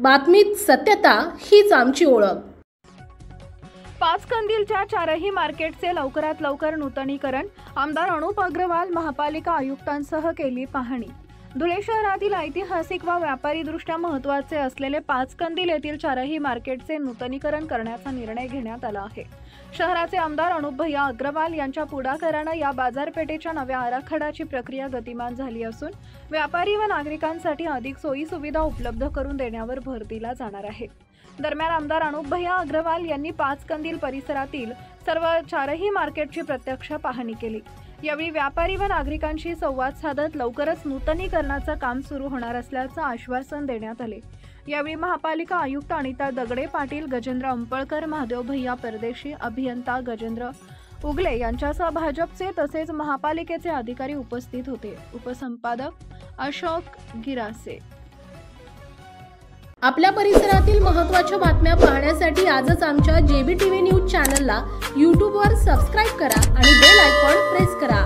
बातमीत सत्यता हीच आमची ओळख। पाचकंदीलच्या चारही मार्केटचे लवकरात लवकर नूतनीकरण। आमदार अनुप अग्रवाल महापालिका आयुक्तांसह केली पाहणी। धुळे शहरातील ऐतिहासिक व व्यापारीदृष्ट्या महत्त्वाचे असलेले पाचकंदील येथील चारही मार्केटचे नूतनीकरण करण्याचा निर्णय घेण्यात आला आहे। शहराचे आमदार अनुप भैया अग्रवाल यांच्या पुढाकाराने या बाजारपेठेच्या नव्या आराखड्याची प्रक्रिया गतिमान झाली असून व्यापारी व नागरिकांसाठी अधिक सोयी सुविधा उपलब्ध करून देण्यावर भर दिला जाणार आहे। दरम्यान आमदार अनुप भैया अग्रवाल यांनी पाचकंदील परिसरातील सर्व चारही मार्केटची प्रत्यक्ष पाहणी केली। यावेळी व्यापारी व नागरिकांशी संवाद साधत लवकरच नूतनीकरणाचं काम सुरू होणार असल्याचं आश्वासन देण्यात आले। यावेळी महापालिका आयुक्त अनिता दगडे पाटील, गजेंद्र अंपळकर, महादेव भैया परदेशी, अभियंता गजेंद्र उगले यांच्यासह भाजपचे तसेच महापालिकेचे अधिकारी उपस्थित होते। उपसंपादक अशोक गिरासे। आपल्या परिसरातील महत्त्वाच्या बातम्या पाहण्यासाठी आजच आमच्या JBTV न्यूज चॅनलला YouTube वर सबस्क्राइब करा आणि बेल आयकॉन प्रेस करा।